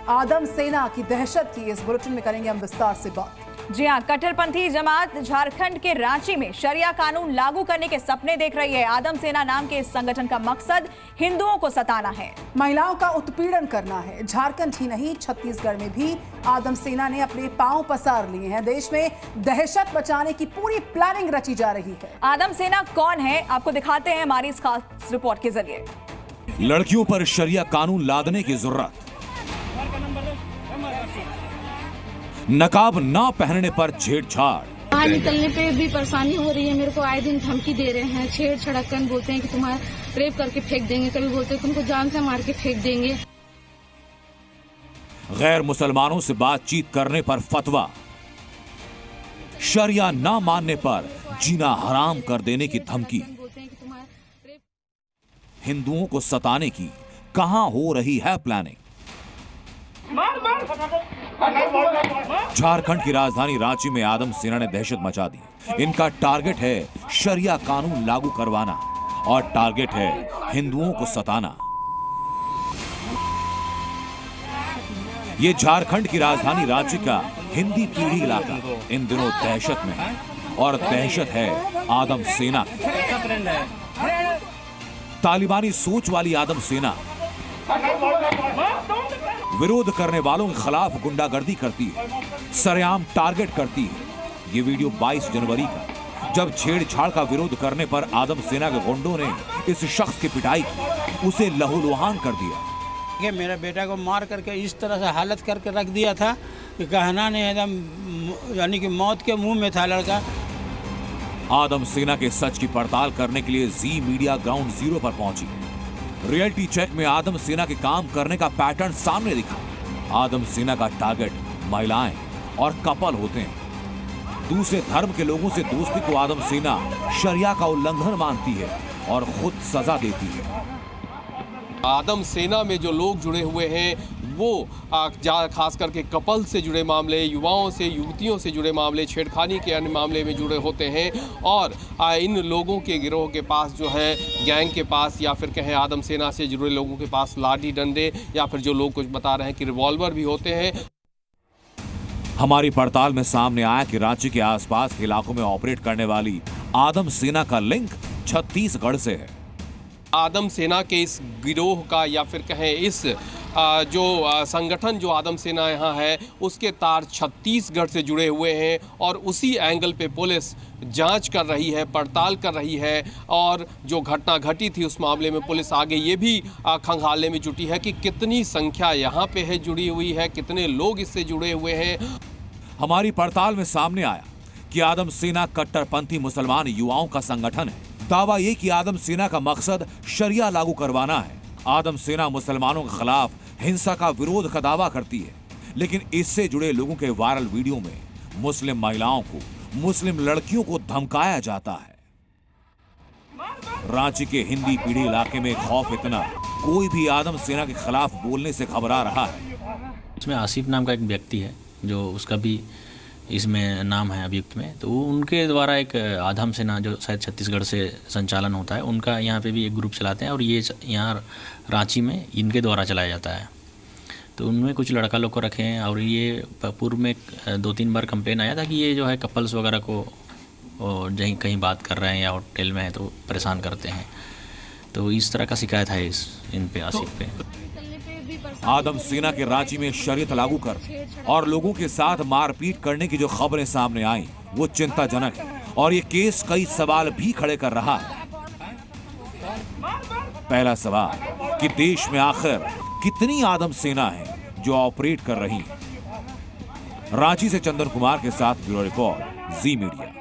आदम सेना की दहशत की इस बुलेटिन में करेंगे हम विस्तार से बात। जी हां, कट्टरपंथी जमात झारखंड के रांची में शरिया कानून लागू करने के सपने देख रही है। आदम सेना नाम के इस संगठन का मकसद हिंदुओं को सताना है, महिलाओं का उत्पीड़न करना है। झारखंड ही नहीं, छत्तीसगढ़ में भी आदम सेना ने अपने पांव पसार लिए हैं। देश में दहशत मचाने की पूरी प्लानिंग रची जा रही है। आदम सेना कौन है, आपको दिखाते हैं हमारी इस खास रिपोर्ट के जरिए। लड़कियों पर शरिया कानून लादने की जरूरत, नकाब ना पहनने पर छेड़छाड़, बाहर निकलने पे भी परेशानी हो रही है। मेरे को आए दिन धमकी दे रहे हैं, छेड़ छड़कन बोलते हैं कि तुम्हारा रेप करके फेंक देंगे, कभी बोलते हैं तुमको जान से मार के फेंक देंगे। गैर मुसलमानों से बातचीत करने पर फतवा, शरिया ना मानने पर जीना हराम कर देने की धमकी, हिंदुओं को सताने की कहां हो रही है प्लानिंग। झारखंड की राजधानी रांची में आदम सेना ने दहशत मचा दी। इनका टारगेट है शरिया कानून लागू करवाना और टारगेट है हिंदुओं को सताना। ये झारखंड की राजधानी रांची का हिंदी पीढ़ी इलाका इन दिनों दहशत में है और दहशत है आदम सेना की। तालिबानी सोच वाली आदम सेना विरोध करने वालों के खिलाफ गुंडागर्दी करती है, सरेआम टारगेट करती है। ये वीडियो 22 जनवरी का, जब छेड़छाड़ का विरोध करने पर आदम सेना के गुंडों ने इस शख्स की पिटाई की, उसे लहूलुहान कर दिया। मेरा बेटा को मार करके इस तरह से हालत करके रख दिया था कि कहना नहीं, एकदम यानी कि मौत के मुंह में था लड़का। आदम सेना के सच की पड़ताल करने के लिए जी मीडिया ग्राउंड जीरो पर पहुंची। रियलिटी चेक में आदम सेना के काम करने का पैटर्न सामने दिखा। आदम सेना का टारगेट महिलाएं और कपल होते हैं। दूसरे धर्म के लोगों से दोस्ती को आदम सेना शरिया का उल्लंघन मानती है और खुद सजा देती है। आदम सेना में जो लोग जुड़े हुए हैं वो खास करके कपल से जुड़े मामले, युवाओं से, युवतियों से जुड़े मामले, छेड़खानी के अन्य मामले में जुड़े होते हैं। और इन लोगों के गिरोह के पास जो है, गैंग के पास या फिर कहें आदम सेना से जुड़े लोगों के पास लाठी डंडे या फिर जो लोग कुछ बता रहे हैं कि रिवॉल्वर भी होते हैं। हमारी पड़ताल में सामने आया कि रांची के आसपास के इलाकों में ऑपरेट करने वाली आदम सेना का लिंक छत्तीसगढ़ से है। आदम सेना के इस गिरोह का या फिर कहें इस जो संगठन जो आदम सेना यहाँ है उसके तार छत्तीसगढ़ से जुड़े हुए हैं और उसी एंगल पे पुलिस जांच कर रही है, पड़ताल कर रही है। और जो घटना घटी थी उस मामले में पुलिस आगे ये भी खंगालने में जुटी है कि कितनी संख्या यहाँ पे है जुड़ी हुई है, कितने लोग इससे जुड़े हुए हैं। हमारी पड़ताल में सामने आया कि आदम सेना कट्टरपंथी मुसलमान युवाओं का संगठन है। दावा ये कि आदम सेना का मकसद शरिया लागू करवाना है। आदम सेना मुसलमानों के खिलाफ हिंसा का विरोध का दावा करती है, लेकिन इससे जुड़े लोगों के वायरल वीडियो में मुस्लिम महिलाओं को, मुस्लिम लड़कियों को धमकाया जाता है। रांची के हिंदी पीढ़ी इलाके में खौफ इतना, कोई भी आदम सेना के खिलाफ बोलने से घबरा रहा है। इसमें आसिफ नाम का एक व्यक्ति है जो उसका भी इसमें नाम है अभियुक्त में, तो उनके द्वारा एक आदम सेना जो शायद छत्तीसगढ़ से संचालन होता है, उनका यहाँ पे भी एक ग्रुप चलाते हैं और ये यहाँ रांची में इनके द्वारा चलाया जाता है। तो उनमें कुछ लड़का लोग को रखे हैं और ये पूर्व में 2-3 बार कंप्लेन आया था कि ये जो है कपल्स वगैरह को जहीं कहीं बात कर रहे हैं या होटल में है तो परेशान करते हैं। तो इस तरह का शिकायत है इन पे, आसिफ पे। आदम सेना के रांची में शरीयत लागू कर और लोगों के साथ मारपीट करने की जो खबरें सामने आई वो चिंताजनक है और ये केस कई सवाल भी खड़े कर रहा है। पहला सवाल कि देश में आखिर कितनी आदम सेना है जो ऑपरेट कर रही है। रांची से चंदन कुमार के साथ ब्यूरो रिपोर्ट, जी मीडिया।